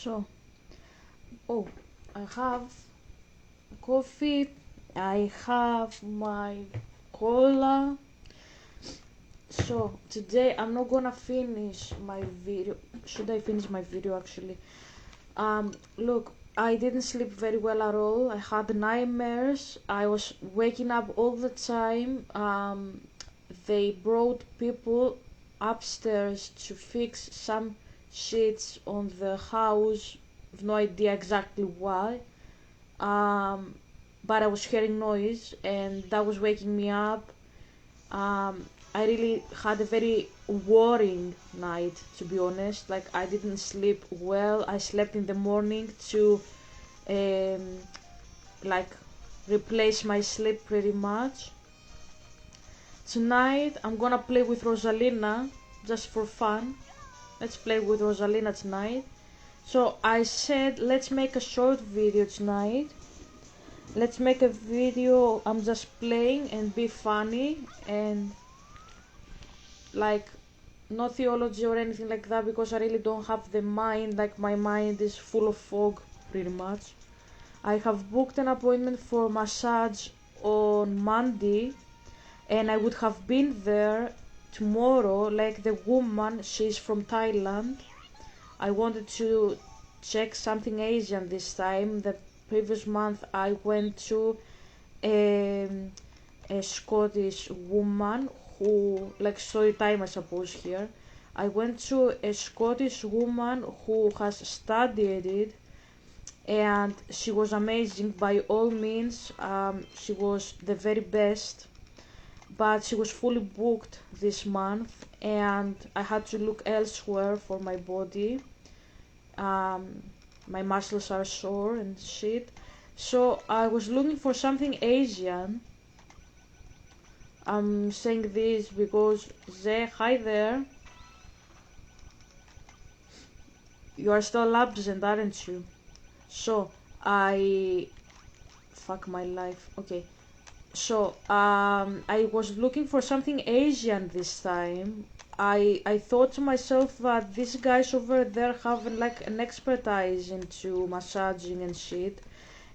So, oh, I have coffee, I have my cola. So, today I'm not gonna finish my video. Should I finish my video actually? Look, I didn't sleep very well at all. I had nightmares. I was waking up all the time. They brought people upstairs to fix some shits on the house. I've no idea exactly why. Um, but I was hearing noise and that was waking me up. I really had a very worrying night, to be honest. Like, I didn't sleep well. I slept in the morning to um, like replace my sleep pretty much. Tonight I'm gonna play with Rosalina just for fun. Let's play with Rosalina tonight. So I said let's make a short video tonight. Let's make a video I'm just playing and be funny and like no theology or anything like that, because I really don't have the mind. Like, my mind is full of fog pretty much. I have booked an appointment for massage on Monday and I would have been there tomorrow. Like, the woman, she's from Thailand. I wanted to check something Asian this time. The previous month I went to um, a Scottish woman who, like, story time I suppose here. I went to a Scottish woman who has studied it and she was amazing by all means. She was the very best, but she was fully booked this month and I had to look elsewhere for my body. Um, my muscles are sore and shit. So I was looking for something Asian. I'm saying this because hi there. You are still absent, aren't you? So I fuck my life. Okay. So I was looking for something Asian this time. I thought to myself that these guys over there have like an expertise into massaging and shit,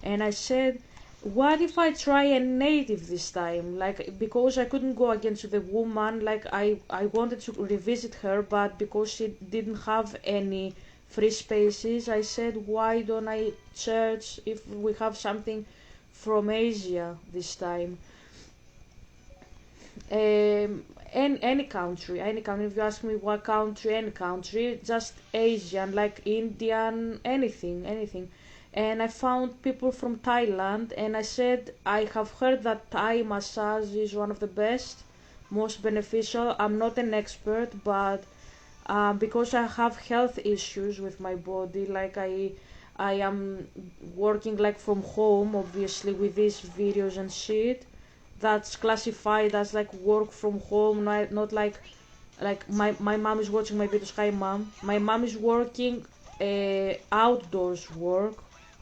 and I said, what if I try a native this time? Like, because I couldn't go against the woman, like I wanted to revisit her, but because she didn't have any free spaces, I said, why don't I search if we have something from Asia this time? Any country, any country. If you ask me what country, any country, just Asian, like Indian, anything, anything. And I found people from Thailand, and I said I have heard that Thai massage is one of the best, most beneficial. I'm not an expert, but because I have health issues with my body, like I am working like from home, obviously with these videos and shit. That's classified as like work from home, not like my mom is watching my videos. Hi mom, my mom is working outdoors work.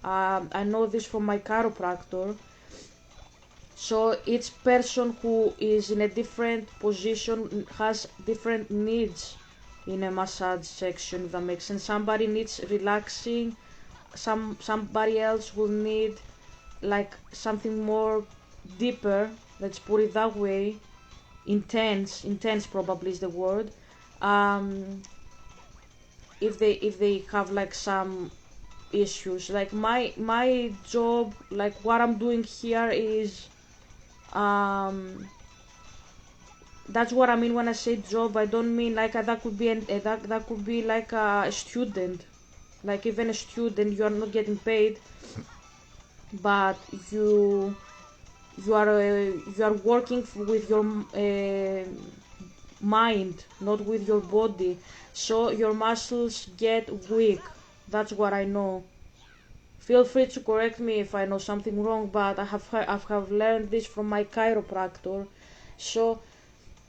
I know this from my chiropractor. So each person who is in a different position has different needs in a massage section, if that makes sense. Somebody needs relaxing, somebody else will need like something more deeper, let's put it that way. Intense probably is the word. um if they have like some issues, like my job, like what I'm doing here is um that's what I mean when I say job. I don't mean like that could be that could be like a student. Like, even a student, you are not getting paid, but you are working with your mind, not with your body. So your muscles get weak. That's what I know. Feel free to correct me if I know something wrong, but I have learned this from my chiropractor. So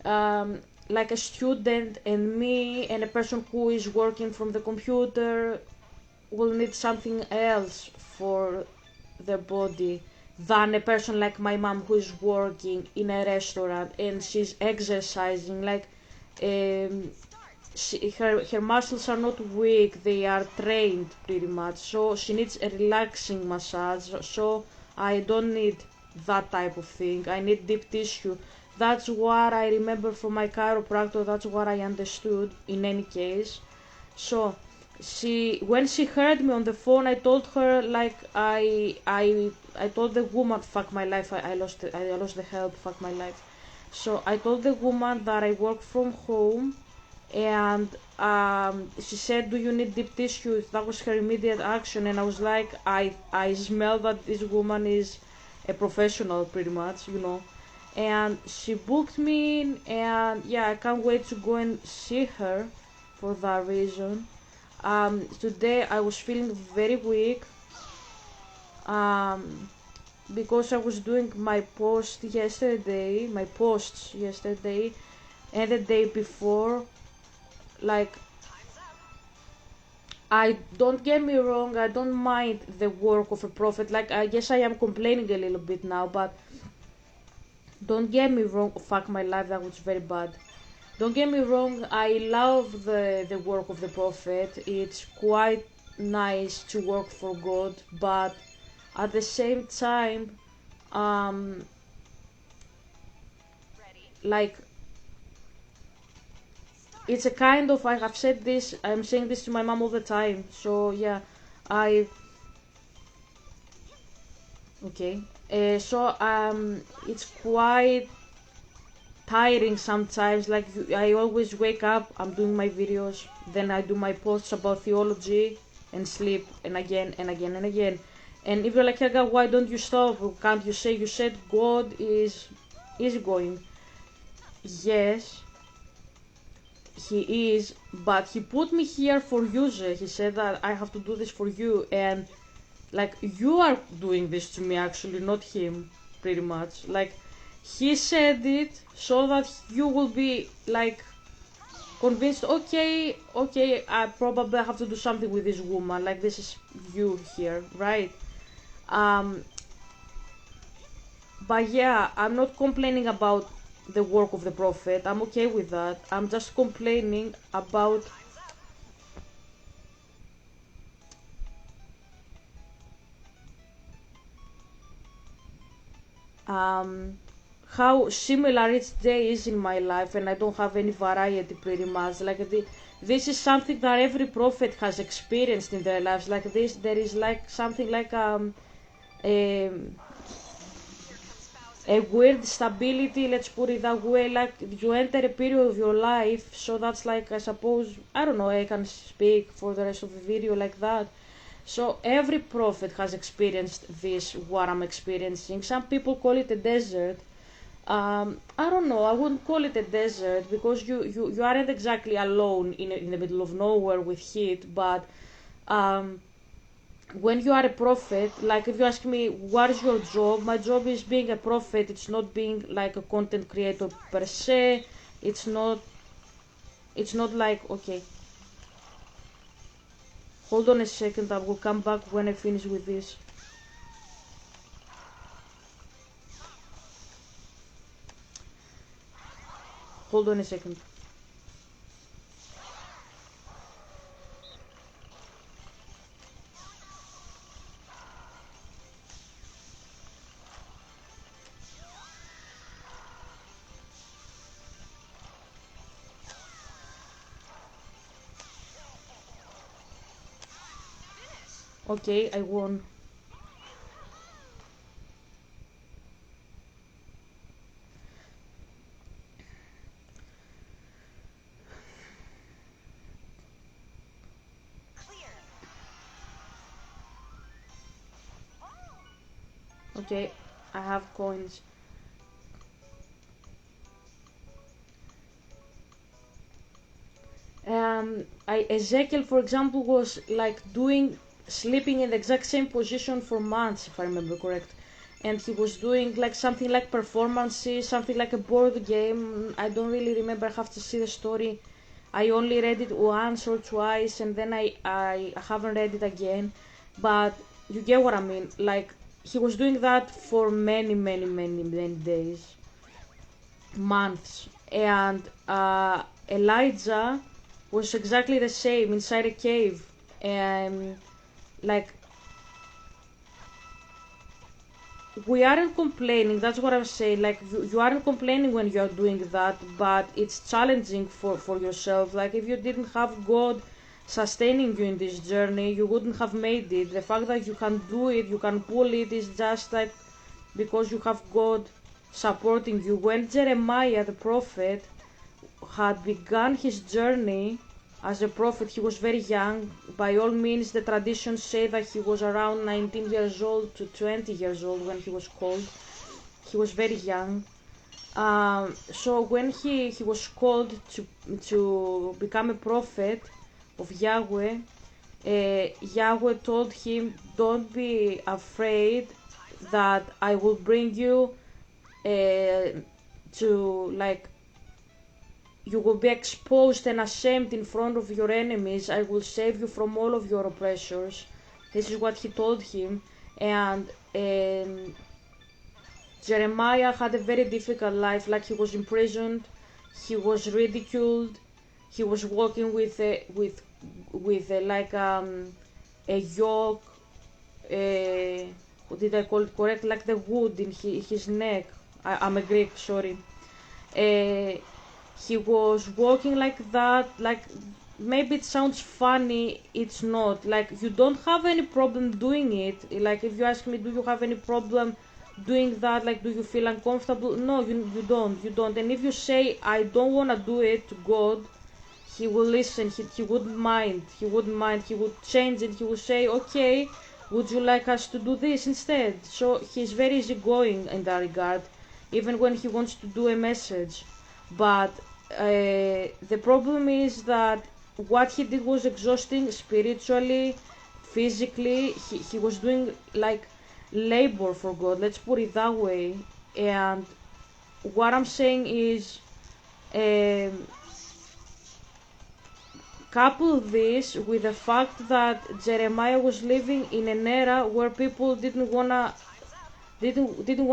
um, like a student and me and a person who is working from the computer will need something else for their body than a person like my mom who is working in a restaurant and she's exercising. Like, um, her muscles are not weak, they are trained pretty much, so she needs a relaxing massage. So I don't need that type of thing, I need deep tissue. That's what I remember from my chiropractor, that's what I understood in any case. So when she heard me on the phone, I told her like I told the woman, fuck my life, I lost the help, fuck my life. So I told the woman that I work from home, and she said, "Do you need deep tissue?" That was her immediate action, and I was like, I smell that this woman is a professional, pretty much, you know. And she booked me in, and yeah, I can't wait to go and see her for that reason. Today I was feeling very weak, um, because I was doing my posts yesterday and the day before. Like, I don't get me wrong, I don't mind the work of a prophet. Like, I guess I am complaining a little bit now, but don't get me wrong. Fuck my life, that was very bad. Don't get me wrong, I love the work of the prophet. It's quite nice to work for God, but at the same time, um, like, it's a kind of, I have said this, I'm saying this to my mom all the time. So yeah, I okay. It's quite tiring sometimes. Like, I always wake up, I'm doing my videos, then I do my posts about theology and sleep, and again and again and again. And if you're like, Helga, why don't you stop? Can't you say, you said God is going? Yes, he is, but he put me here for you. He said that I have to do this for you, and like, you are doing this to me actually, not him, pretty much. Like, he said it so that you will be like convinced, okay, I probably have to do something with this woman, like, this is you here, right? um but yeah, I'm not complaining about the work of the prophet, I'm okay with that. I'm just complaining about um how similar each day is in my life, and I don't have any variety, pretty much. Like, this is something that every prophet has experienced in their lives. Like, this, there is like something like a, a weird stability, let's put it that way. Like, you enter a period of your life, so that's like, I suppose, I don't know, I can speak for the rest of the video like that. So every prophet has experienced this, what I'm experiencing. Some people call it a desert. I don't know, I wouldn't call it a desert, because you aren't exactly alone in the middle of nowhere with heat. But um, when you are a prophet, like, if you ask me what is your job, my job is being a prophet. It's not being like a content creator per se. It's not. It's not like, okay. Hold on a second. I will come back when I finish with this. Hold on a second. Okay, I won. Okay, I have coins. Ezekiel, for example, was like sleeping in the exact same position for months, if I remember correct. And he was doing like something like performances, something like a board game. I don't really remember. I have to see the story. I only read it once or twice, and then I haven't read it again. But you get what I mean. Like, he was doing that for many days, months. And Elijah, was exactly the same inside a cave. And like, we aren't complaining, that's what I'm saying. Like, you aren't complaining when you're doing that, but it's challenging for yourself. Like, if you didn't have God sustaining you in this journey, you wouldn't have made it. The fact that you can do it, you can pull it, is just like because you have God supporting you. When Jeremiah the prophet had begun his journey as a prophet, he was very young. By all means, the traditions say that he was around 19 years old to 20 years old when he was called. He was very young. So when he was called to become a prophet of Yahweh, Yahweh told him, "Don't be afraid that I will bring you to like you will be exposed and ashamed in front of your enemies. I will save you from all of your oppressors." This is what he told him. And Jeremiah had a very difficult life. Like, he was imprisoned, he was ridiculed, he was walking with a yoke. What did I call it correct? Like the wood in his neck. I'm a Greek, sorry. Uh, he was walking like that. Like, maybe it sounds funny, it's not. Like, you don't have any problem doing it. Like, if you ask me, do you have any problem doing that? Like, do you feel uncomfortable? No, you don't. And if you say, I don't want to do it to God, he will listen. He wouldn't mind. He would change it. He would say, okay, would you like us to do this instead? So he's very easygoing in that regard, even when he wants to do a message. But the problem is that what he did was exhausting spiritually, physically. He was doing like labor for God, let's put it that way. And what I'm saying is, um, couple this with the fact that Jeremiah was living in an era where people didn't wanna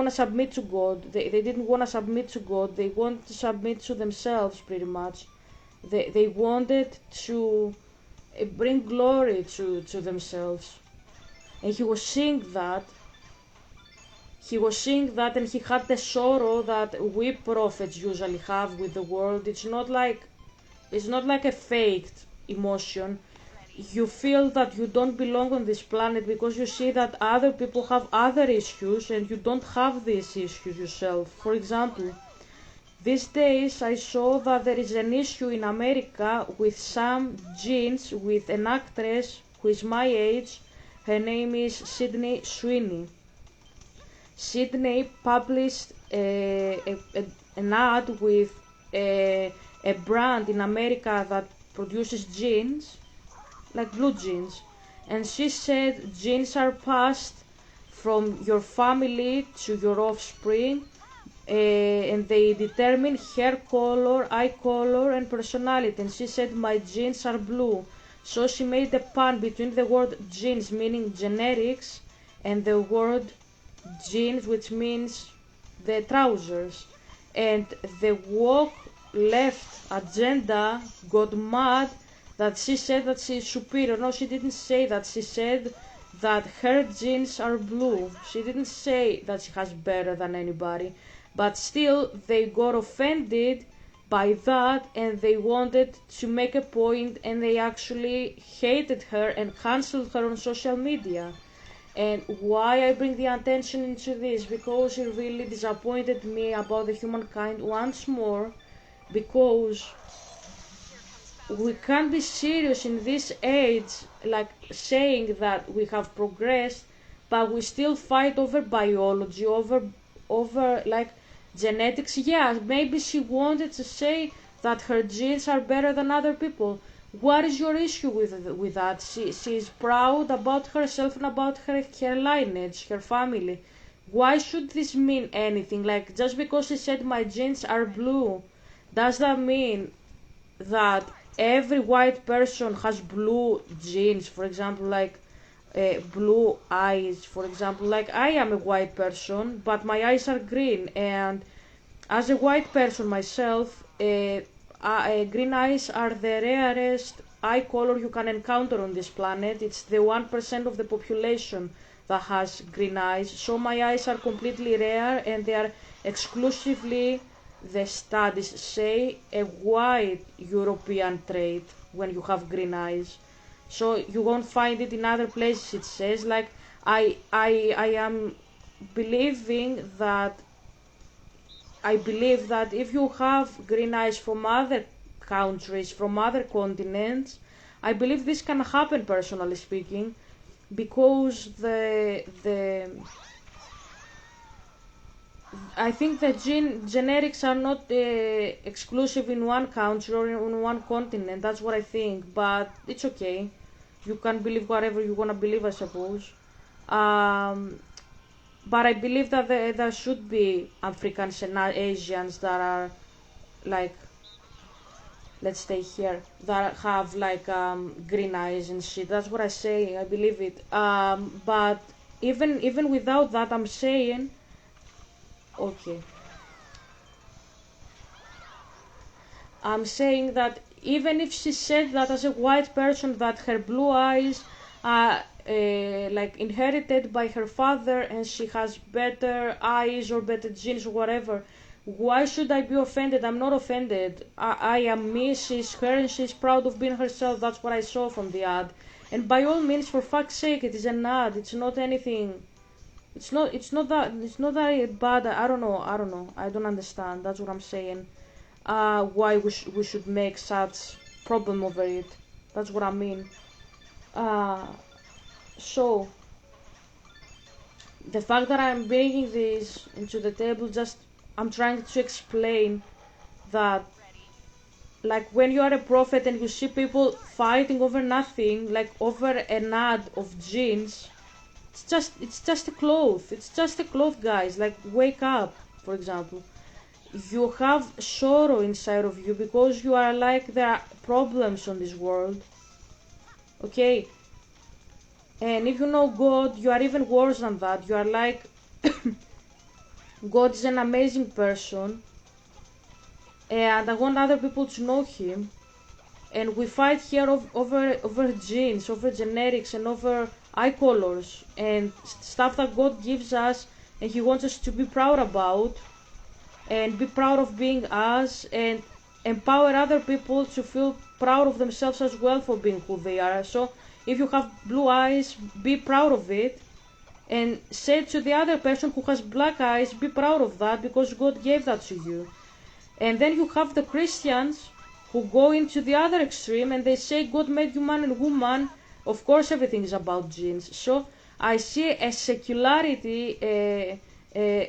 submit to God. They didn't wanna submit to God. They wanted to submit to themselves, pretty much. They wanted to bring glory to themselves. And he was seeing that. He was seeing that, and he had the sorrow that we prophets usually have with the world. It's not like a faked emotion. You feel that you don't belong on this planet because you see that other people have other issues and you don't have these issues yourself. For example, these days I saw that there is an issue in America with some jeans with an actress who is my age. Her name is Sydney Sweeney. Sydney published an ad with a brand in America that produces jeans, like blue jeans. And she said jeans are passed from your family to your offspring, and they determine hair color, eye color, and personality. And she said, my jeans are blue. So she made a pun between the word jeans, meaning generics, and the word jeans, which means the trousers. And the woke left agenda got mad that she said that she is superior. No, she didn't say that. She said that her jeans are blue. She didn't say that she has better than anybody. But still, they got offended by that and they wanted to make a point, and they actually hated her and cancelled her on social media. And why I bring the attention into this? Because it really disappointed me about the humankind once more, because we can't be serious in this age, like saying that we have progressed, but we still fight over biology, over like genetics. Yeah, maybe she wanted to say that her genes are better than other people. What is your issue with that? She is proud about herself and about her lineage, her family. Why should this mean anything? Like, just because she said my genes are blue, does that mean that every white person has blue genes? For example, like blue eyes. For example, like I am a white person, but my eyes are green, and as a white person myself, green eyes are the rarest eye color you can encounter on this planet. It's the 1% of the population that has green eyes. So my eyes are completely rare, and they are exclusively, the studies say, a white European trait when you have green eyes. So you won't find it in other places. It says, like, I am believing that I believe that if you have green eyes from other countries, from other continents, I believe this can happen, personally speaking, because the I think the generics are not exclusive in one country or in one continent. That's what I think, but it's okay. You can believe whatever you wanna believe, I suppose. Um, but I believe that there should be Africans and Asians that are, like, let's stay here, that have, like, green eyes and shit. That's what I say. I believe it. But even without that, I'm saying, okay. I'm saying that even if she said that as a white person, that her blue eyes are like inherited by her father, and she has better eyes or better genes or whatever, why should I be offended? I'm not offended. I am me, she's her, and she's proud of being herself. That's what I saw from the ad. And by all means, for fuck's sake, it is an ad. It's not anything. It's not that bad. I don't know. I don't understand. That's what I'm saying. Why we should make such problem over it. That's what I mean. Uh, so the fact that I'm bringing this into the table, just I'm trying to explain that, like, when you are a prophet and you see people fighting over nothing, like over an ad of jeans, it's just a cloth. It's just a cloth, guys. Like, wake up, for example. You have sorrow inside of you because you are, like, there are problems on this world. Okay? And if you know God, you are even worse than that. You are like, God is an amazing person, and I want other people to know Him. And we fight here over genes, over genetics, and over eye colors, and stuff that God gives us, and He wants us to be proud about, and be proud of being us, and empower other people to feel proud of themselves as well for being who they are. So if you have blue eyes, be proud of it, and say to the other person who has black eyes, be proud of that because God gave that to you. And then you have the Christians who go into the other extreme and they say God made you man and woman. Of course, everything is about genes. So I see a secularity,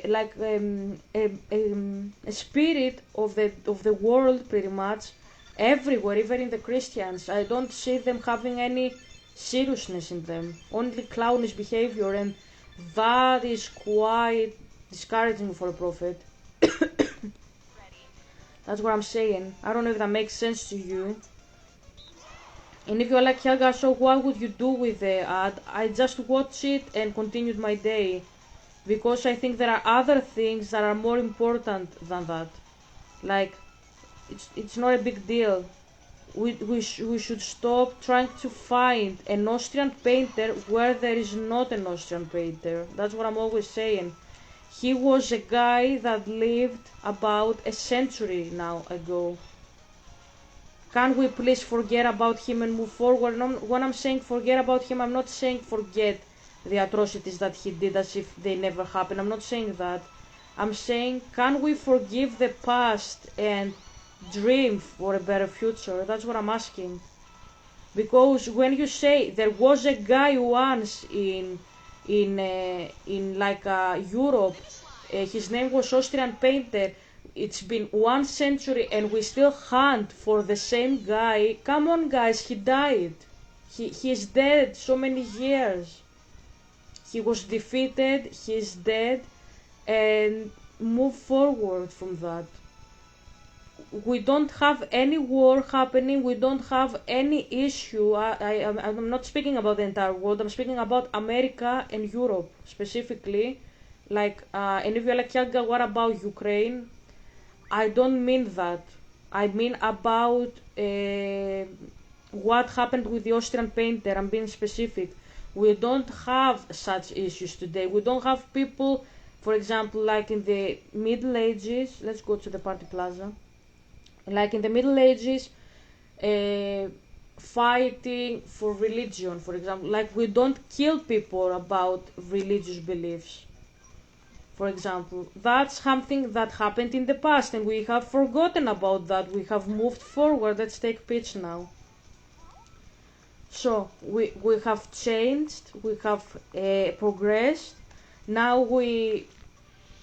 like a spirit of the world, pretty much everywhere, even in the Christians. I don't see them having any seriousness in them, only clownish behavior, and that is quite discouraging for a prophet. That's what I'm saying. I don't know if that makes sense to you. And if you're like, Helga, so what would you do with the ad? I just watched it and continued my day, because I think there are other things that are more important than that. Like, it's not a big deal. We should stop trying to find an Austrian painter where there is not an Austrian painter. That's what I'm always saying. He was a guy that lived about a century now ago. Can we please forget about him and move forward? When I'm saying forget about him, I'm not saying forget the atrocities that he did as if they never happened. I'm not saying that. I'm saying, can we forgive the past and dream for a better future? That's what I'm asking. Because when you say there was a guy once in like Europe, his name was Austrian painter. It's been 1 century and we still hunt for the same guy. Come on, guys, he died. He's dead so many years. He was defeated, he's dead, and move forward from that. We don't have any war happening, we don't have any issue. I'm not speaking about the entire world, I'm speaking about America and Europe specifically. Like, and if you're like, Helga, what about Ukraine? I don't mean that. I mean about what happened with the Austrian painter. I'm being specific. We don't have such issues today. We don't have people, for example, like in the Middle Ages. Let's go to the party plaza. Like in the Middle Ages, uh, fighting for religion, for example. Like we don't kill people about religious beliefs, for example. That's something that happened in the past and we have forgotten about that. We have moved forward. Let's take pitch now. So we have changed, we have progressed. Now we,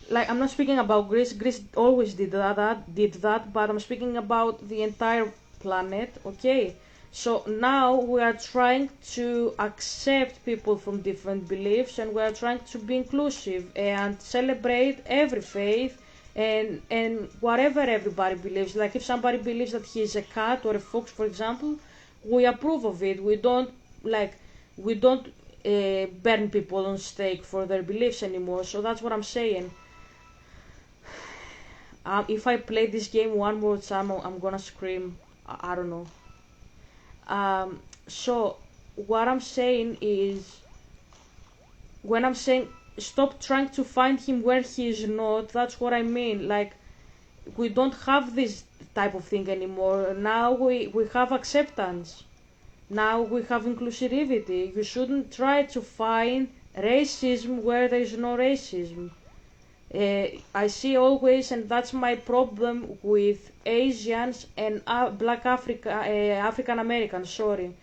like, I'm not speaking about Greece. Greece always did that, but I'm speaking about the entire planet. Okay, so now we are trying to accept people from different beliefs, and we are trying to be inclusive and celebrate every faith and whatever everybody believes. Like if somebody believes that he is a cat or a fox, for example, we approve of it. We don't burn people on stake for their beliefs anymore. So that's what I'm saying. If I play this game one more time, I'm gonna scream. I don't know. So what I'm saying is, when I'm saying stop trying to find him where he is not, that's what I mean. Like we don't have this type of thing anymore. Now we have acceptance. Now we have inclusivity. You shouldn't try to find racism where there is no racism. I see always, and that's my problem with Asians and African Americans. Sorry,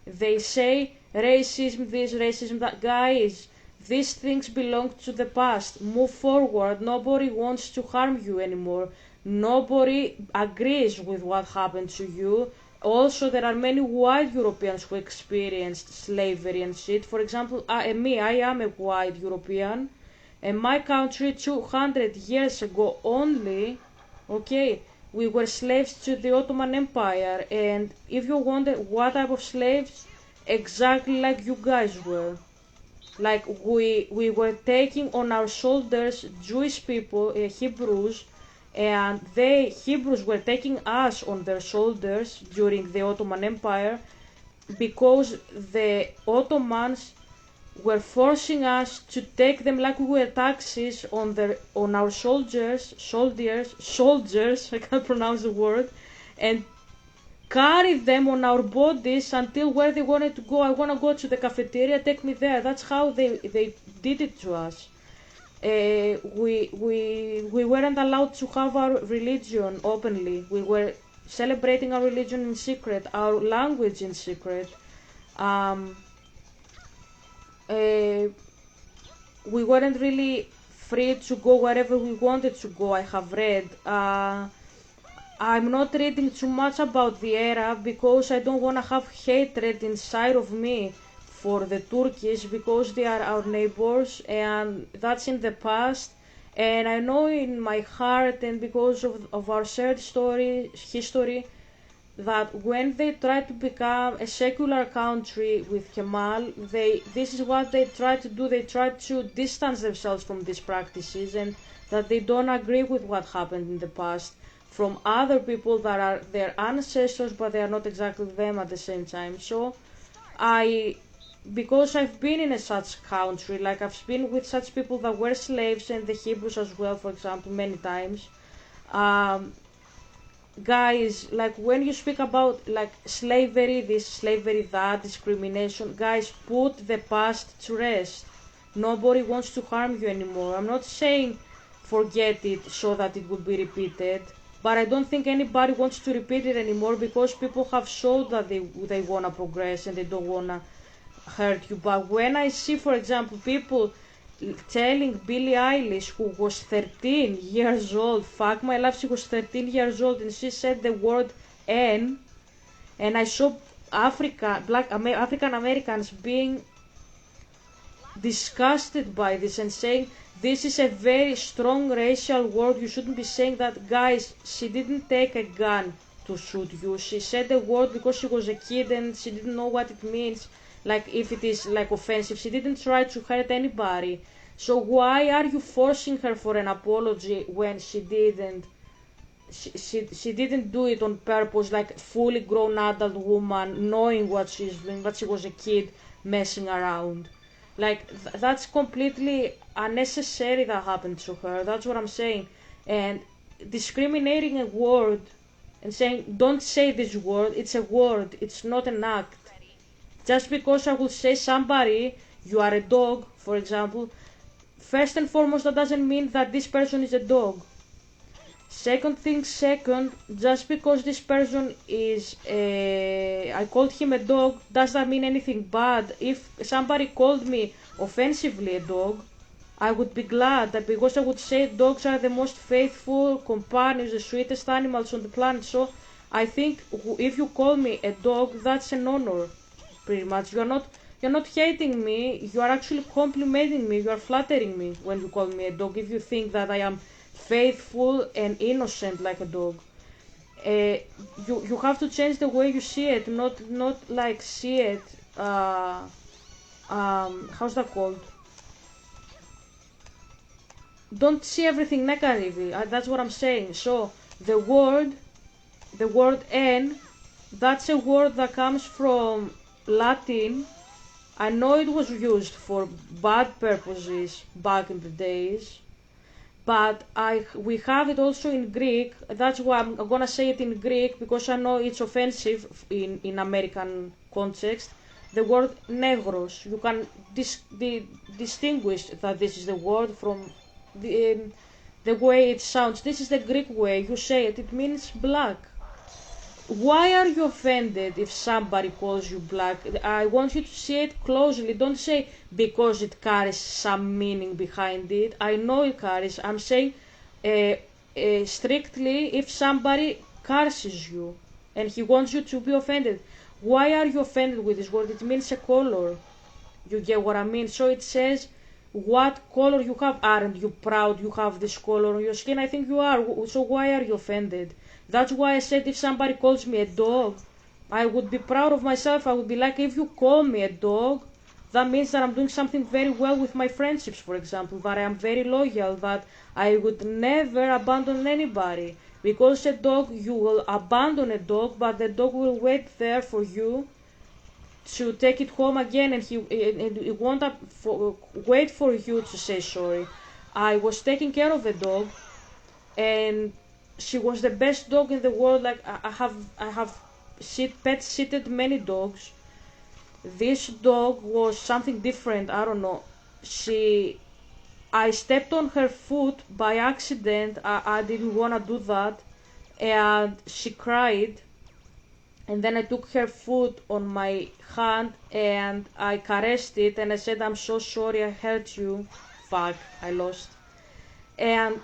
they say racism this, racism that. Guys, these things belong to the past. Move forward. Nobody wants to harm you anymore. Nobody agrees with what happened to you. Also, there are many white Europeans who experienced slavery and shit. For example, I am a white European. In my country, 200 years ago only, okay, we were slaves to the Ottoman Empire. And if you wonder what type of slaves, exactly like you guys were. Like we were taking on our shoulders Jewish people, Hebrews, and they Hebrews were taking us on their shoulders during the Ottoman Empire, because the Ottomans were forcing us to take them like we were taxes on our soldiers, I can't pronounce the word, and carry them on our bodies until where they wanted to go. I want to go to the cafeteria, take me there. That's how they did it to us. We weren't allowed to have our religion openly. We were celebrating our religion in secret, our language in secret. Um, we weren't really free to go wherever we wanted to go. I have read. I'm not reading too much about the era because I don't want to have hatred inside of me for the Turkish, because they are our neighbors and that's in the past. And I know in my heart, and because of our shared history, that when they try to become a secular country with Kemal, this is what they try to do. They try to distance themselves from these practices, and that they don't agree with what happened in the past from other people that are their ancestors, but they are not exactly them at the same time. So because I've been in such country, like I've been with such people that were slaves, and the Hebrews as well, for example, many times. Guys, like when you speak about like slavery, this, slavery that, discrimination, guys, put the past to rest. Nobody wants to harm you anymore. I'm not saying forget it so that it will be repeated, but I don't think anybody wants to repeat it anymore, because people have showed that they want to progress and they don't want to hurt you. But when I see, for example, people telling Billie Eilish, who was 13 years old, fuck my life, she was 13 years old, and she said the word N, and I saw African Americans being disgusted by this and saying this is a very strong racial word, you shouldn't be saying that. Guys, she didn't take a gun to shoot you. She said the word because she was a kid and she didn't know what it means, like if it is like offensive. She didn't try to hurt anybody. So why are you forcing her for an apology when she didn't she didn't do it on purpose, like fully grown adult woman knowing what she's doing, but she was a kid messing around. Like that's completely unnecessary that happened to her. That's what I'm saying. And discriminating a word and saying don't say this word, it's a word, it's not an act. Just because I will say somebody you are a dog, for example, first and foremost that doesn't mean that this person is a dog. Second thing second, just because this person is I called him a dog, does that mean anything bad? If somebody called me offensively a dog, I would be glad that, because I would say dogs are the most faithful companions, the sweetest animals on the planet. So I think if you call me a dog, that's an honor, pretty much. You're not hating me. You are actually complimenting me. You are flattering me when you call me a dog. If you think that I am faithful and innocent like a dog, you have to change the way you see it. Not like see it. How's that called? Don't see everything negatively. That's what I'm saying. So the word "n", that's a word that comes from Latin. I know it was used for bad purposes back in the days, but we have it also in Greek. That's why I'm gonna say it in Greek, because I know it's offensive in American context. The word negros, you can distinguish that this is the word from the way it sounds. This is the Greek way you say it. It means black. Why are you offended if somebody calls you black? I want you to see it closely. Don't say because it carries some meaning behind it. I know it carries. I'm saying strictly if somebody curses you and he wants you to be offended. Why are you offended with this word? It means a color. You get what I mean? So it says what color you have. Aren't you proud you have this color on your skin? I think you are. So why are you offended? That's why I said if somebody calls me a dog, I would be proud of myself. I would be like, if you call me a dog, that means that I'm doing something very well with my friendships, for example, that I am very loyal, that I would never abandon anybody. Because a dog, you will abandon a dog, but the dog will wait there for you to take it home again, and he won't wait for you to say sorry. I was taking care of a dog, and she was the best dog in the world. Like I have pet sitted many dogs. This dog was something different. I don't know. I stepped on her foot by accident. I didn't want to do that, and she cried. And then I took her foot on my hand and I caressed it and I said, I'm so sorry I hurt you. Fuck, I lost. And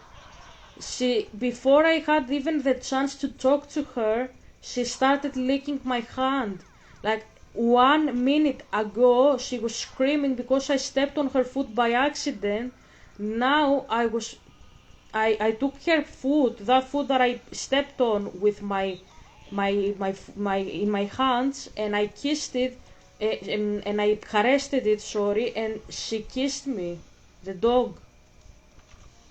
before I had even the chance to talk to her, she started licking my hand. Like 1 minute ago, she was screaming because I stepped on her foot by accident. Now I took her foot, that foot that I stepped on with in my hands, and I kissed it, and I caressed it, sorry, and she kissed me, the dog.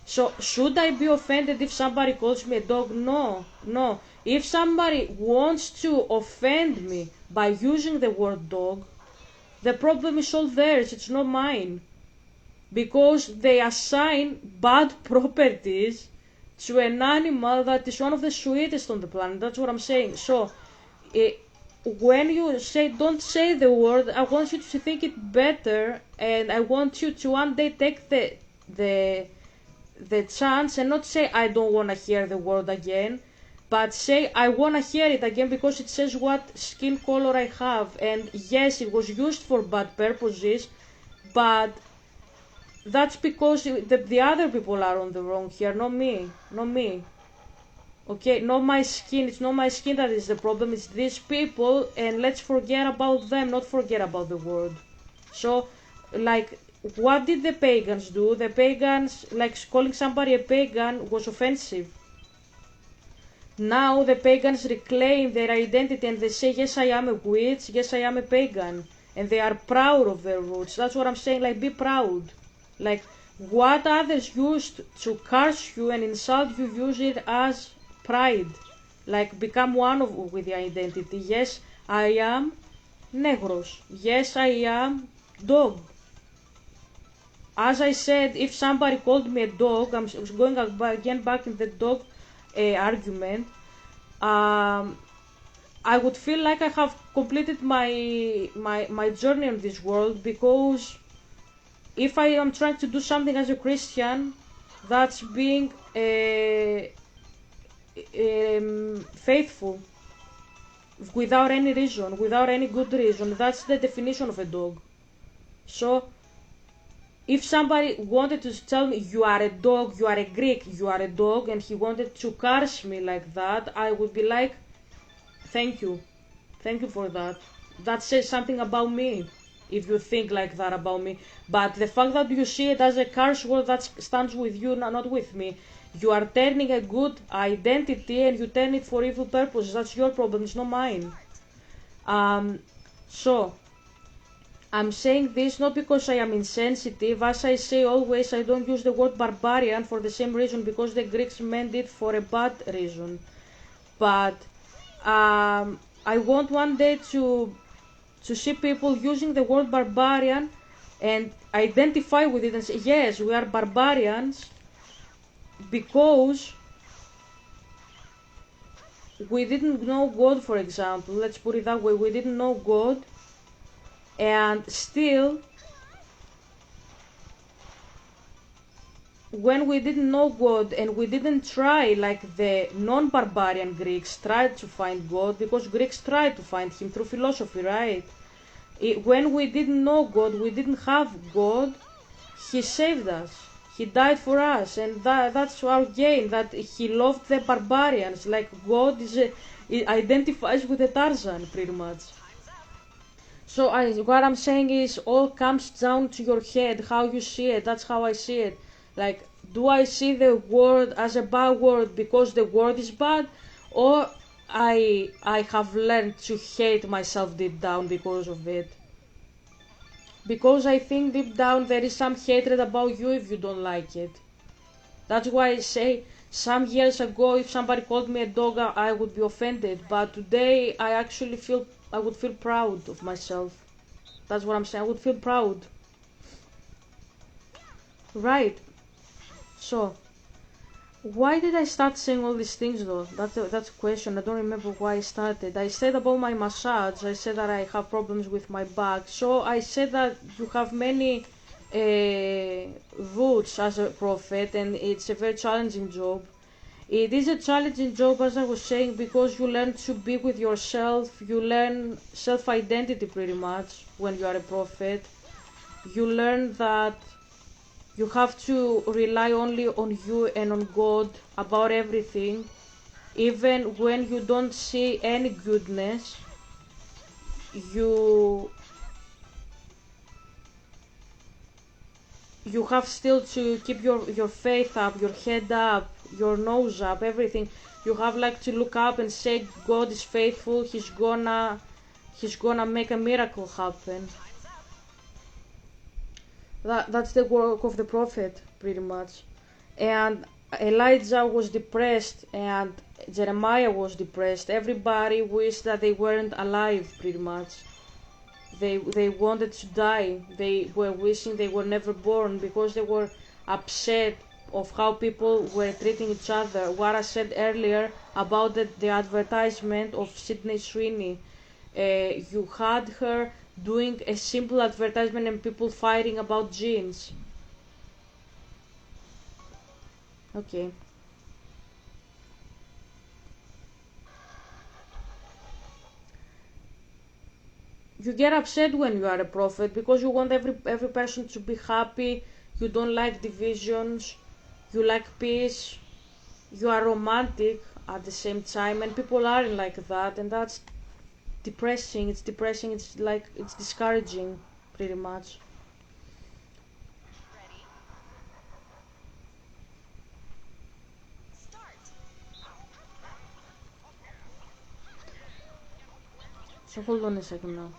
So should I be offended if somebody calls me a dog? No, no. If somebody wants to offend me by using the word dog, the problem is all theirs, it's not mine. Because they assign bad properties to an animal that is one of the sweetest on the planet. That's what I'm saying. So when you say don't say the word, I want you to think it better, and I want you to one day take the chance and not say I don't want to hear the word again, but say I want to hear it again because it says what skin color I have. And yes, it was used for bad purposes, but that's because the other people are on the wrong here, not me, not me. Okay, not my skin, it's not my skin that is the problem, it's these people, and let's forget about them, not forget about the word. So, like, what did the pagans do? The pagans, like, calling somebody a pagan was offensive. Now the pagans reclaim their identity and they say, yes, I am a witch, yes, I am a pagan. And they are proud of their roots. That's what I'm saying, like, be proud. Like, what others used to curse you and insult you, use it as pride, like become one with the identity. Yes, I am negros. Yes, I am dog. As I said, if somebody called me a dog, I'm going again back in the dog argument. Um, I would feel like I have completed my journey in this world, because if I am trying to do something as a Christian, that's being faithful without any reason, without any good reason. That's the definition of a dog. So if somebody wanted to tell me you are a dog, you are a Greek, you are a dog, and he wanted to curse me like that, I would be like, thank you. Thank you for that. That says something about me, if you think like that about me. But the fact that you see it as a curse word, that stands with you, not with me. You are turning a good identity and you turn it for evil purposes. That's your problem, it's not mine. So, I'm saying this not because I am insensitive. As I say always, I don't use the word barbarian for the same reason, because the Greeks meant it for a bad reason. But I want one day to see people using the word barbarian and identify with it and say, yes, we are barbarians because we didn't know God, for example. Let's put it that way. We didn't know God, and still, when we didn't know God and we didn't try like the non-barbarian Greeks tried to find God, because Greeks tried to find him through philosophy, right? When we didn't know God, we didn't have God, he saved us. He died for us, and that's our gain, that he loved the barbarians. Like God it identifies with the Tarzan, pretty much. So what I'm saying is, all comes down to your head, how you see it. That's how I see it. Like, do I see the word as a bad word because the word is bad, or I have learned to hate myself deep down because of it? Because I think deep down there is some hatred about you if you don't like it. That's why I say, some years ago if somebody called me a dog, I would be offended, but today I would feel proud of myself. That's what I'm saying. I would feel proud. Right. So, why did I start saying all these things though? That's a question. I don't remember why I started. I said about my massage. I said that I have problems with my back. So I said that you have many roots as a prophet, and it's a very challenging job. It is a challenging job, as I was saying, because you learn to be with yourself. You learn self-identity pretty much when you are a prophet. You learn that you have to rely only on you and on God about everything. Even when you don't see any goodness, you you have still to keep your faith up, your head up, your nose up, everything. You have like to look up and say God is faithful, he's gonna make a miracle happen. That's the work of the prophet, pretty much. And Elijah was depressed, and Jeremiah was depressed. Everybody wished that they weren't alive, pretty much. They wanted to die. They were wishing they were never born, because they were upset of how people were treating each other. What I said earlier about the advertisement of Sydney Sweeney. You had her doing a simple advertisement and people fighting about jeans. Okay. You get upset when you are a prophet, because you want every person to be happy. You don't like divisions. You like peace. You are romantic at the same time, and people aren't like that, and that's depressing. It's depressing. It's like, it's discouraging, pretty much. So hold on a second now.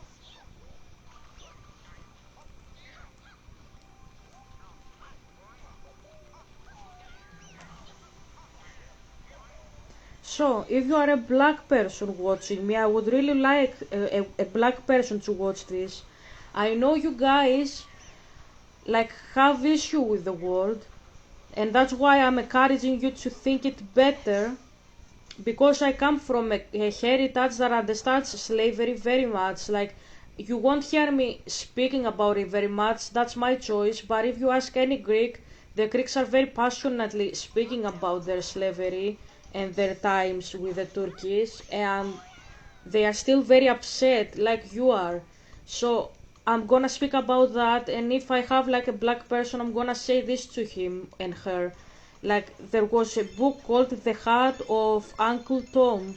So, if you are a black person watching me, I would really like a black person to watch this. I know you guys like have issue with the world, and that's why I'm encouraging you to think it better, because I come from a heritage that understands slavery very much. Like, you won't hear me speaking about it very much, that's my choice, but if you ask any Greek, the Greeks are very passionately speaking about their slavery and their times with the Turkish, and they are still very upset like you are. So I'm gonna speak about that, and if I have like a black person, I'm gonna say this to him and her. Like, there was a book called The Heart of Uncle Tom.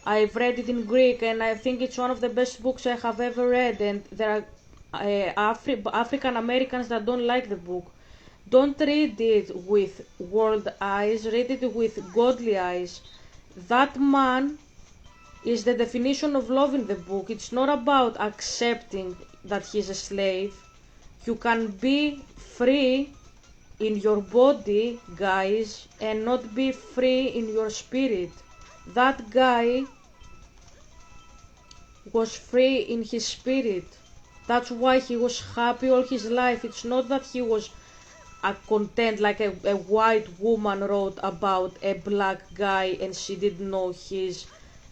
I've read it in Greek, and I think it's one of the best books I have ever read, and there are African Americans that don't like the book. Don't read it with world eyes, read it with godly eyes. That man is the definition of love in the book. It's not about accepting that he's a slave. You can be free in your body, guys, and not be free in your spirit. That guy was free in his spirit. That's why he was happy all his life. It's not that he was content like a white woman wrote about a black guy and she didn't know his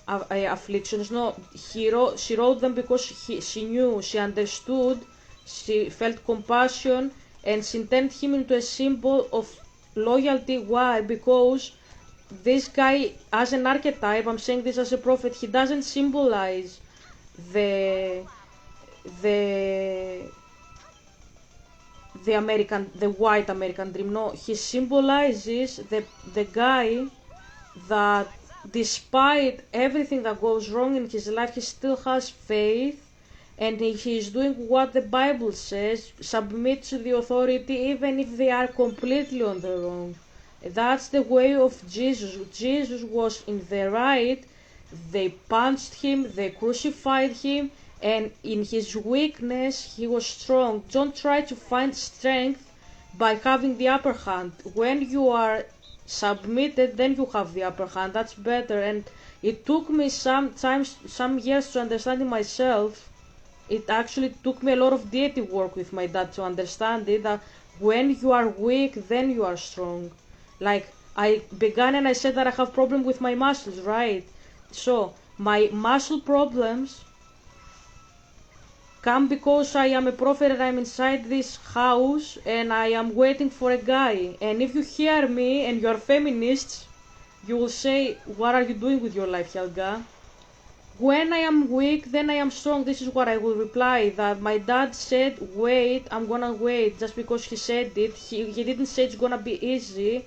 afflictions. No, she wrote them because she knew, she understood, she felt compassion, and she turned him into a symbol of loyalty. Why? Because this guy, as an archetype, I'm saying this as a prophet, he doesn't symbolize the the the white American dream. No, he symbolizes the guy that despite everything that goes wrong in his life, he still has faith, and he is doing what the Bible says, submit to the authority even if they are completely on the wrong. That's the way of Jesus. Jesus was in the right, they punched him, they crucified him, and in his weakness he was strong. Don't try to find strength by having the upper hand. When you are submitted, then you have the upper hand. That's better. And it took me some years to understand it myself. It actually took me a lot of deity work with my dad to understand it, that when you are weak, then you are strong. Like, I began and I said that I have problem with my muscles, right? So my muscle problems come because I am a prophet and I'm inside this house and I am waiting for a guy. And if you hear me and you are feminists, you will say, what are you doing with your life, Helga? When I am weak, then I am strong. This is what I will reply, that my dad said, wait, I'm gonna wait. Just because he said it, he didn't say it's gonna be easy.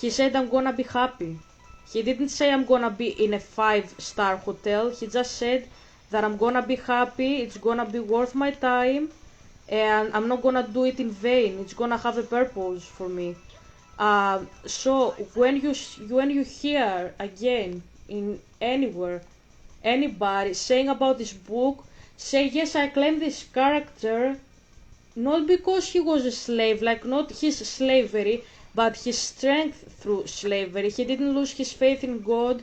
He said I'm gonna be happy. He didn't say I'm gonna be in a 5-star hotel. He just said that I'm gonna be happy, it's gonna be worth my time, and I'm not gonna do it in vain. It's gonna have a purpose for me. So when you hear again in anywhere anybody saying about this book, say yes, I claim this character not because he was a slave, like not his slavery, but his strength through slavery. He didn't lose his faith in God,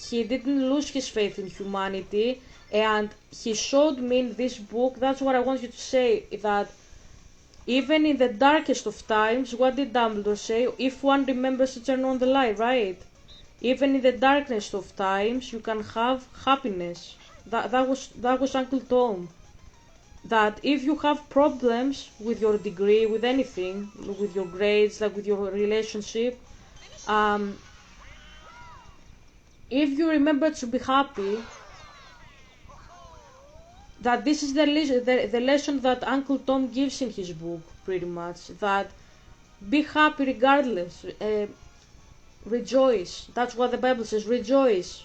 he didn't lose his faith in humanity, and he showed me in this book. That's what I want you to say, that even in the darkest of times, what did Dumbledore say? If one remembers to turn on the light, right? Even in the darkness of times, you can have happiness. That was Uncle Tom. That if you have problems with your degree, with anything, with your grades, like with your relationship, if you remember to be happy, that this is the lesson that Uncle Tom gives in his book, pretty much, that be happy regardless, rejoice. That's what the Bible says, rejoice.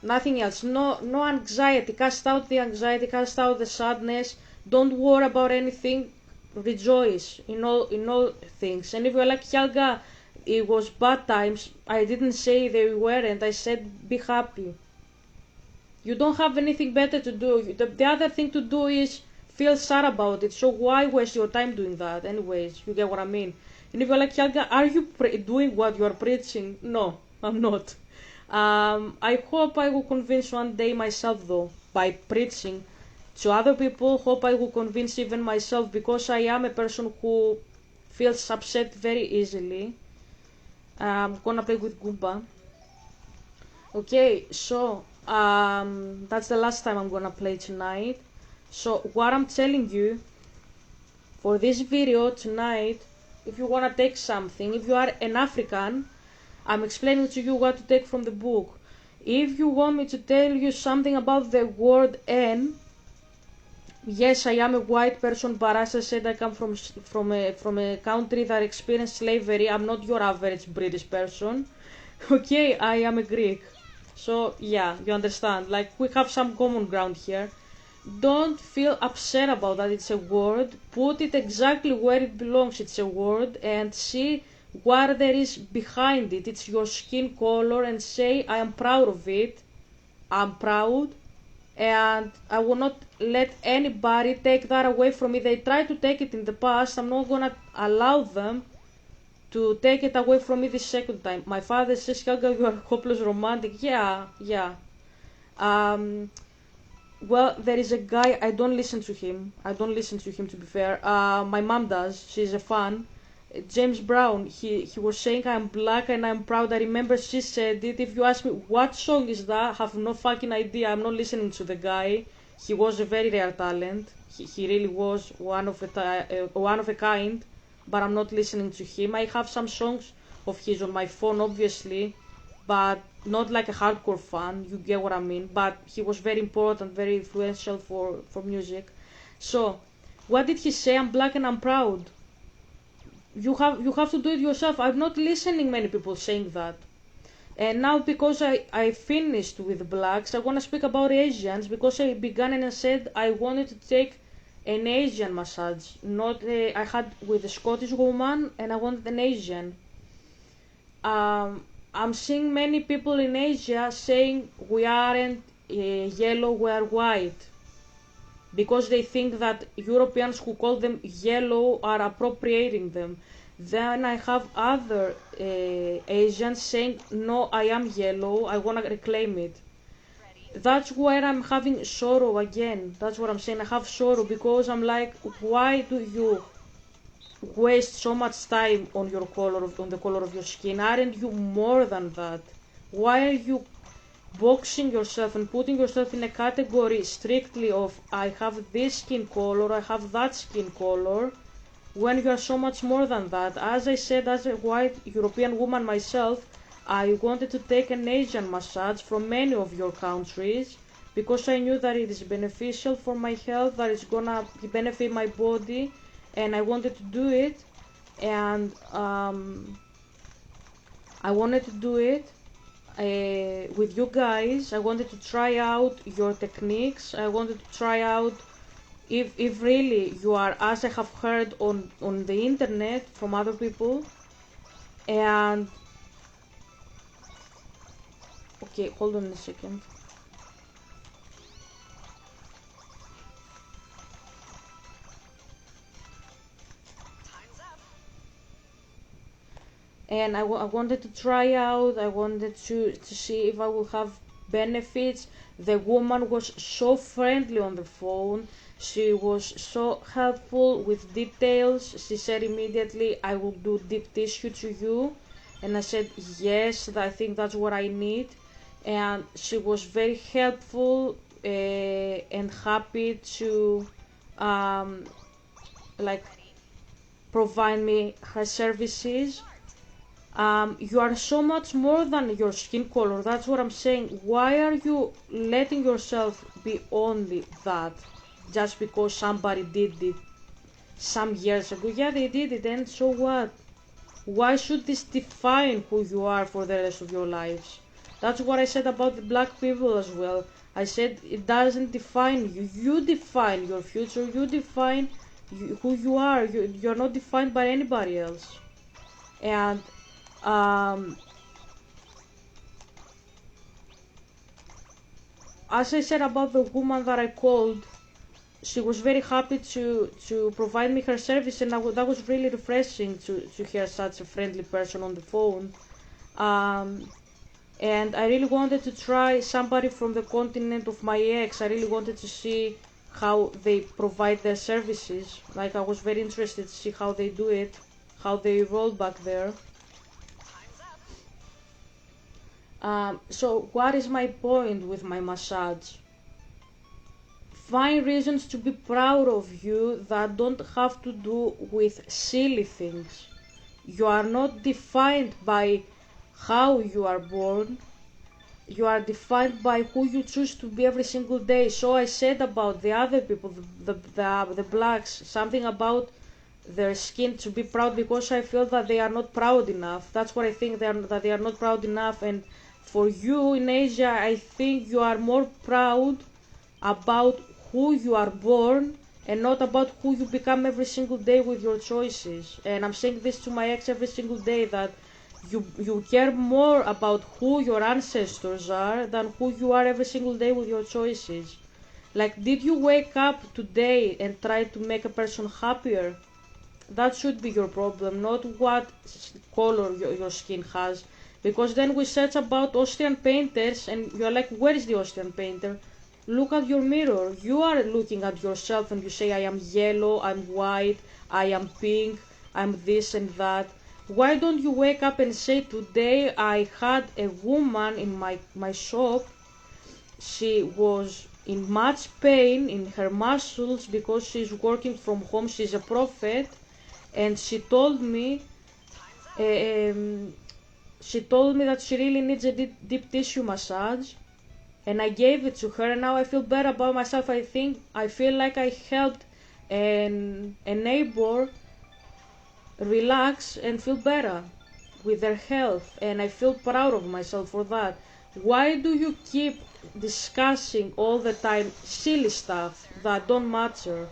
Nothing else. No anxiety. Cast out the anxiety, cast out the sadness. Don't worry about anything. Rejoice in all things. And if you're like, Helga, it was bad times, I didn't say they weren't. I said be happy. You don't have anything better to do. The other thing to do is feel sad about it. So why waste your time doing that? Anyways, you get what I mean. And if you're like, Helga, are you doing what you're preaching? No, I'm not. I hope I will convince one day myself though, by preaching to other people. Hope I will convince even myself, because I am a person who feels upset very easily. I'm gonna play with Goomba. Okay, so that's the last time I'm gonna play tonight. So what I'm telling you for this video tonight, if you wanna take something, if you are an African, I'm explaining to you what to take from the book. If you want me to tell you something about the word N, yes, I am a white person, but as I said, I come from a country that experienced slavery. I'm not your average British person. Okay, I am a Greek. So yeah, you understand. Like, we have some common ground here. Don't feel upset about that. It's a word. Put it exactly where it belongs. It's a word, and see what there is behind it. It's your skin color, and say, I am proud of it. I'm proud, and I will not let anybody take that away from me. They tried to take it in the past. I'm not gonna allow them to take it away from me this second time. My father says, Helga, you are hopeless romantic. Yeah. Um, well, there is a guy, I don't listen to him. I don't listen to him, to be fair. My mom does. She's a fan. James Brown, he was saying, I'm black and I'm proud. I remember she said it. If you ask me what song is that, I have no fucking idea. I'm not listening to the guy. He was a very rare talent. He really was one of a kind, but I'm not listening to him. I have some songs of his on my phone, obviously, but not like a hardcore fan. You get what I mean. But he was very important, very influential for music. So, what did he say? I'm black and I'm proud. You have to do it yourself. I'm not listening many people saying that. And now, because I finished with blacks, I want to speak about Asians, because I began and I said I wanted to take an Asian massage. Not I had with a Scottish woman, and I wanted an Asian. I'm seeing many people in Asia saying we aren't yellow, we are white, because they think that Europeans who call them yellow are appropriating them. Then I have other Asians saying, no, I am yellow, I want to reclaim it. That's where I'm having sorrow again. That's what I'm saying. I have sorrow, because I'm like, why do you waste so much time on your color, on the color of your skin? Aren't you more than that? Why are you boxing yourself and putting yourself in a category strictly of I have this skin color, I have that skin color, when you are so much more than that? As I said, as a white European woman myself, I wanted to take an Asian massage from many of your countries, because I knew that it is beneficial for my health, that it's gonna benefit my body, and I wanted to do it. And I wanted to do it with you guys. I wanted to try out your techniques. I wanted to try out if really you are, as I have heard on the internet from other people. And okay, hold on a second. And I wanted to try out, I wanted to see if I will have benefits. The woman was so friendly on the phone, she was so helpful with details. She said immediately, I will do deep tissue to you, and I said yes, I think that's what I need. And she was very helpful and happy to like provide me her services. You are so much more than your skin color. That's what I'm saying. Why are you letting yourself be only that just because somebody did it some years ago? Yeah, they did it, and so what? Why should this define who you are for the rest of your lives? That's what I said about the black people as well. I said it doesn't define you. You define your future. You define who you are. You're not defined by anybody else. And as I said about the woman that I called, she was very happy to provide me her service, and that was really refreshing to hear such a friendly person on the phone. and I really wanted to try somebody from the continent of my ex. I really wanted to see how they provide their services. Like, I was very interested to see how they do it, how they roll back there. So what is my point with my massage? Find reasons to be proud of you that don't have to do with silly things. You are not defined by how you are born. You are defined by who you choose to be every single day. So I said about the other people, the blacks, something about their skin to be proud, because I feel that they are not proud enough. That's what I think, that they are not proud enough. And for you in Asia, I think you are more proud about who you are born and not about who you become every single day with your choices. And I'm saying this to my ex every single day, that you care more about who your ancestors are than who you are every single day with your choices. Like, did you wake up today and try to make a person happier? That should be your problem, not what color your skin has. Because then we search about Austrian painters and you're like, where is the Austrian painter? Look at your mirror. You are looking at yourself and you say, I am yellow, I'm white, I am pink, I'm this and that. Why don't you wake up and say, today I had a woman in my shop. She was in much pain in her muscles because she's working from home. She's a prophet, and um, she told me that she really needs a deep tissue massage, and I gave it to her, and now I feel better about myself. I feel like I helped a neighbor relax and feel better with their health, and I feel proud of myself for that. Why do you keep discussing all the time silly stuff that don't matter?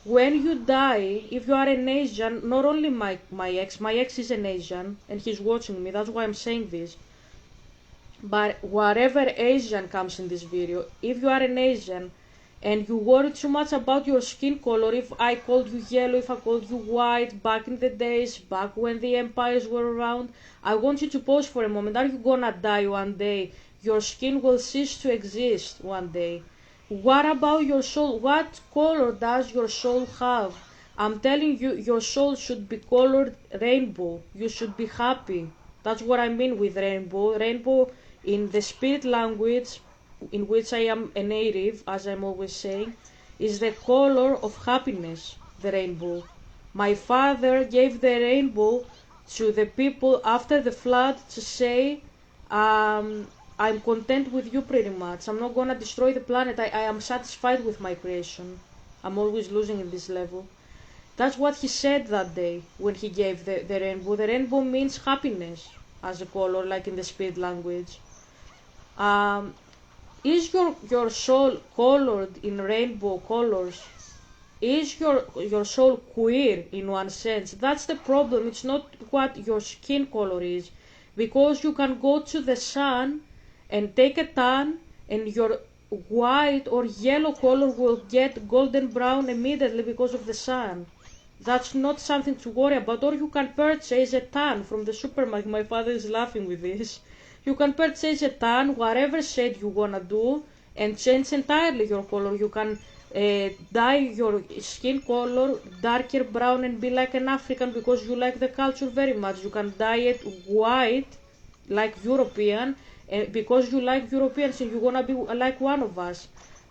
When you die, if you are an Asian, not only my ex is an Asian and he's watching me, that's why I'm saying this. But whatever Asian comes in this video, if you are an Asian and you worry too much about your skin color, if I called you yellow, if I called you white, back in the days, back when the empires were around, I want you to pause for a moment. Are you gonna die one day? Your skin will cease to exist one day. What about your soul? What color does your soul have? I'm telling you, your soul should be colored rainbow. You should be happy. That's what I mean with rainbow. Rainbow in the spirit language, in which I am a native, as I'm always saying, is the color of happiness, the rainbow. My father gave the rainbow to the people after the flood to say, I'm content with you pretty much. I'm not gonna destroy the planet. I am satisfied with my creation. I'm always losing in this level. That's what he said that day when he gave the rainbow. The rainbow means happiness as a color, like in the spirit language. Um, is your soul colored in rainbow colors? Is your soul queer in one sense? That's the problem. It's not what your skin color is, because you can go to the sun and take a tan, and your white or yellow color will get golden brown immediately because of the sun. That's not something to worry about. Or you can purchase a tan from the supermarket. My father is laughing with this. You can purchase a tan, whatever shade you wanna do, and change entirely your color. You can dye your skin color darker brown and be like an African because you like the culture very much. You can dye it white like European because you like Europeans and you wanna be like one of us.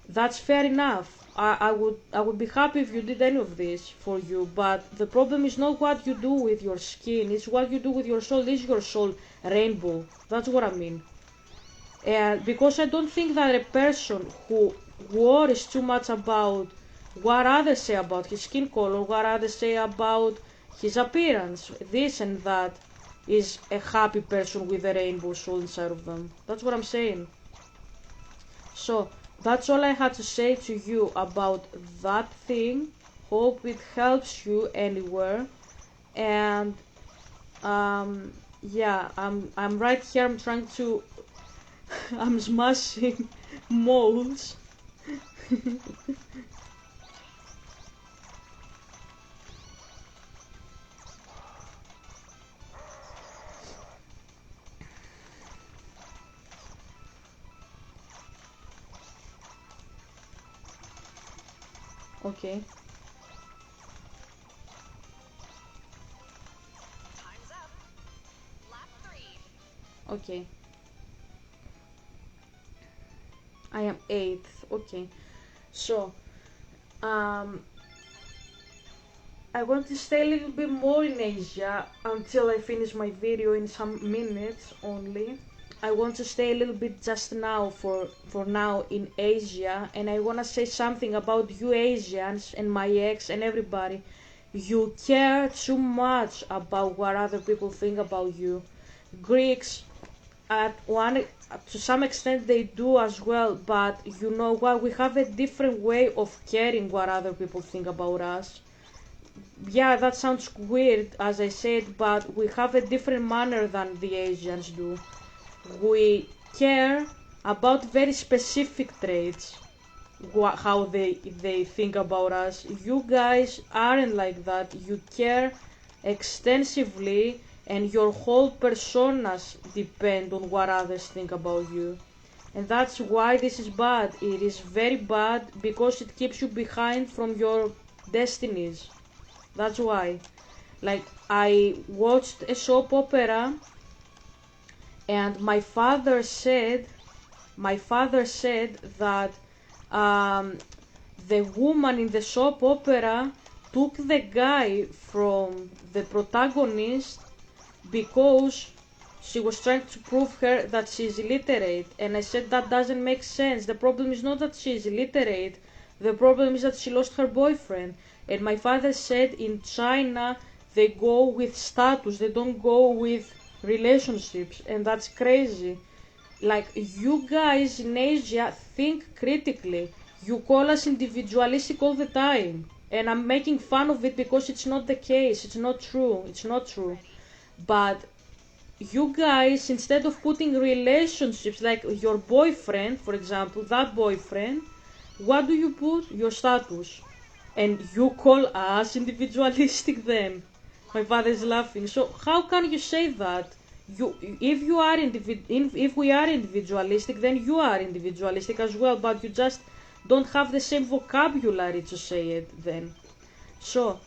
That's fair enough. I would be happy if you did any of this for you, but the problem is not what you do with your skin, it's what you do with your soul. Is your soul rainbow? That's what I mean. And because I don't think that a person who worries too much about what others say about his skin color, what others say about his appearance, this and that, is a happy person with a rainbow soul inside of them. That's what I'm saying. So that's all I had to say to you about that thing. Hope it helps you anywhere. And yeah, I'm right here. I'm trying to I'm smashing molds. Okay. Okay. I am 8th. Okay. So, um, I want to stay a little bit more in Asia until I finish my video in some minutes only. I want to stay a little bit just now for now in Asia, and I want to say something about you Asians and my ex and everybody. You care too much about what other people think about you. Greeks, at one to some extent they do as well, but you know what, we have a different way of caring what other people think about us. Yeah, that sounds weird as I said, but we have a different manner than the Asians do. We care about very specific traits, how they think about us. You guys aren't like that. You care extensively, and your whole personas depend on what others think about you. And that's why this is bad. It is very bad because it keeps you behind from your destinies. That's why. Like, I watched a soap opera, and my father said that the woman in the soap opera took the guy from the protagonist because she was trying to prove her that she's illiterate. And I said that doesn't make sense. The problem is not that she's illiterate, the problem is that she lost her boyfriend. And my father said in China they go with status, they don't go with relationships, and that's crazy. Like, you guys in Asia think critically. You call us individualistic all the time. And I'm making fun of it because it's not the case. It's not true. It's not true. But you guys, instead of putting relationships like your boyfriend, for example, that boyfriend, what do you put? Your status. And you call us individualistic then. My father is laughing. So how can you say that? If we are individualistic, then you are individualistic as well, but you just don't have the same vocabulary to say it then. So,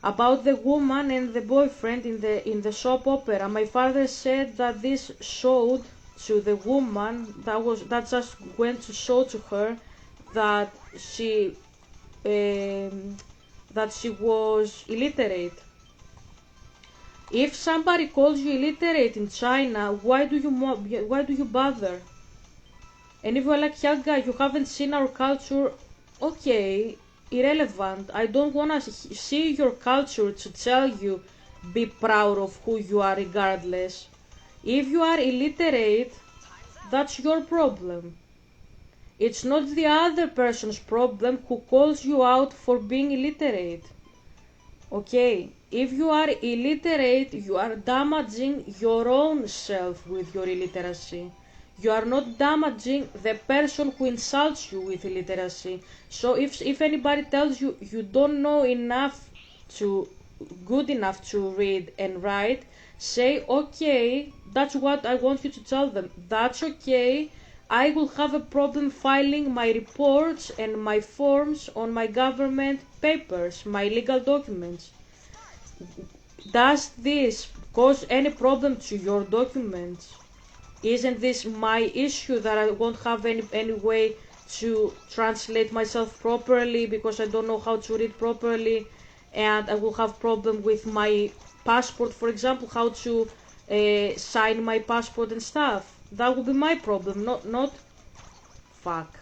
about the woman and the boyfriend in the soap opera, my father said that this showed to the woman, that just went to show to her that um, she was illiterate. If somebody calls you illiterate in China, why do you bother? And if you're like, yeah, guy, you haven't seen our culture, okay, irrelevant. I don't wanna see your culture to tell you be proud of who you are regardless. If you are illiterate, that's your problem. It's not the other person's problem who calls you out for being illiterate. Okay, if you are illiterate, you are damaging your own self with your illiteracy. You are not damaging the person who insults you with illiteracy. So if anybody tells you you don't know good enough to read and write, say, okay, that's what I want you to tell them. That's okay. I will have a problem filing my reports and my forms on my government papers, my legal documents. Does this cause any problem to your documents? Isn't this my issue that I won't have any way to translate myself properly because I don't know how to read properly, and I will have problem with my passport, for example, how to sign my passport and stuff. That will be my problem, not fuck.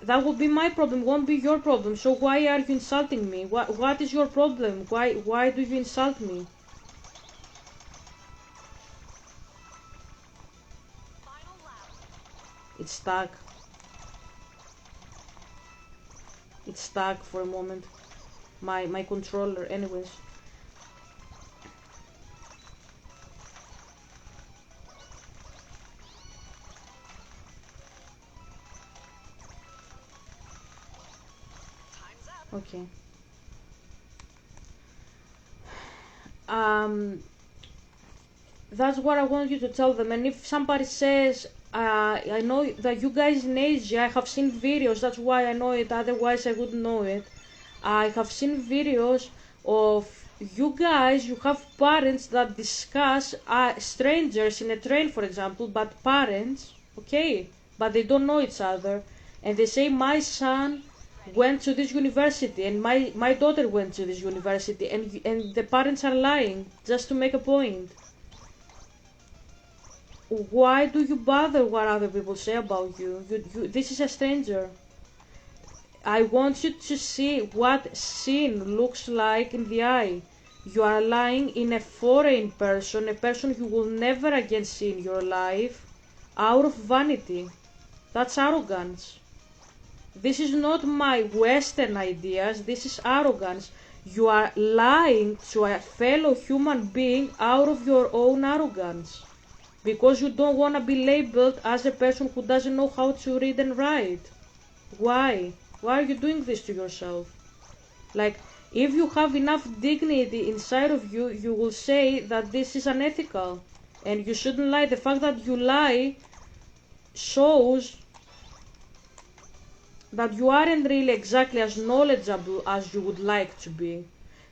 That would be my problem, won't be your problem. So why are you insulting me? What is your problem? Why do you insult me? It's stuck. It's stuck for a moment. My controller, anyways. Okay. Um, that's what I want you to tell them. And if somebody says I know that you guys in Asia, I have seen videos, that's why I know it, otherwise I wouldn't know it. I have seen videos of you guys, you have parents that discuss strangers in a train, for example, but parents, okay, but they don't know each other, and they say my son went to this university and my daughter went to this university, and the parents are lying just to make a point. Why do you bother what other people say about you? This is a stranger. I want you to see what sin looks like in the eye. You are lying in a foreign person, a person you will never again see in your life, out of vanity. That's arrogance. This is not my Western ideas, this is arrogance. You are lying to a fellow human being out of your own arrogance. Because you don't want to be labeled as a person who doesn't know how to read and write. Why? Why are you doing this to yourself? Like, if you have enough dignity inside of you, you will say that this is unethical. And you shouldn't lie. The fact that you lie shows that you aren't really exactly as knowledgeable as you would like to be.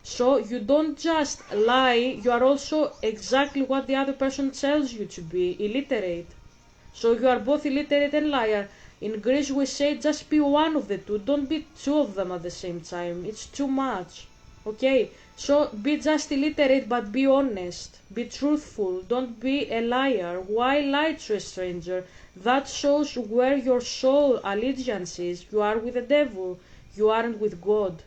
So you don't just lie, you are also exactly what the other person tells you to be, illiterate. So you are both illiterate and liar. In Greece we say just be one of the two, don't be two of them at the same time. It's too much. Okay? So be just illiterate but be honest. Be truthful. Don't be a liar. Why lie to a stranger? That shows where your soul allegiance is. You are with the devil. You aren't with God.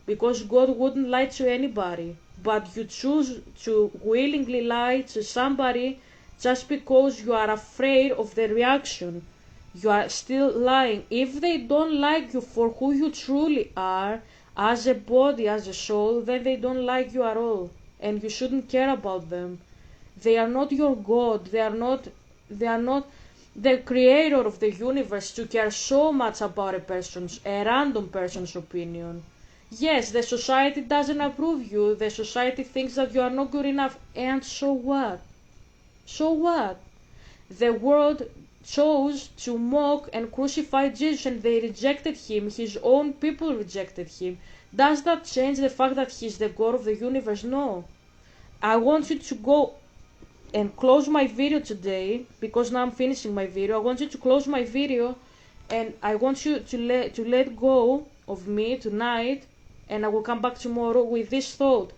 Because God wouldn't lie to anybody. But you choose to willingly lie to somebody just because you are afraid of the reaction. You are still lying. If they don't like you for who you truly are, as a body, as a soul, then they don't like you at all. And you shouldn't care about them. They are not your God. They are not the creator of the universe to care so much about a random person's opinion. Yes, the society doesn't approve you. The society thinks that you are not good enough. And so what? So what? The world chose to mock and crucify Jesus and they rejected him. His own people rejected him. Does that change the fact that he's the God of the universe? No. I want you to go and close my video today, because now I'm finishing my video. I want you to close my video and I want you to let go of me tonight, and I will come back tomorrow with this thought.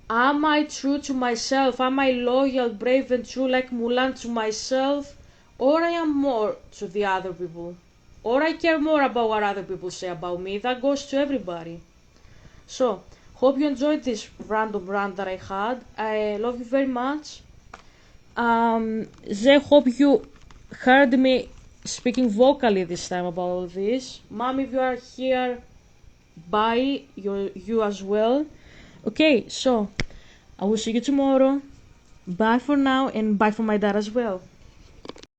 Am I true to myself? Am I loyal, brave and true like Mulan to myself? Or I am more to the other people? Or I care more about what other people say about me? That goes to everybody. So, hope you enjoyed this random rant that I had. I love you very much. I hope you heard me speaking vocally this time about all this. Mom, if you are here, bye. You as well. Okay, so I will see you tomorrow. Bye for now, and bye for my dad as well.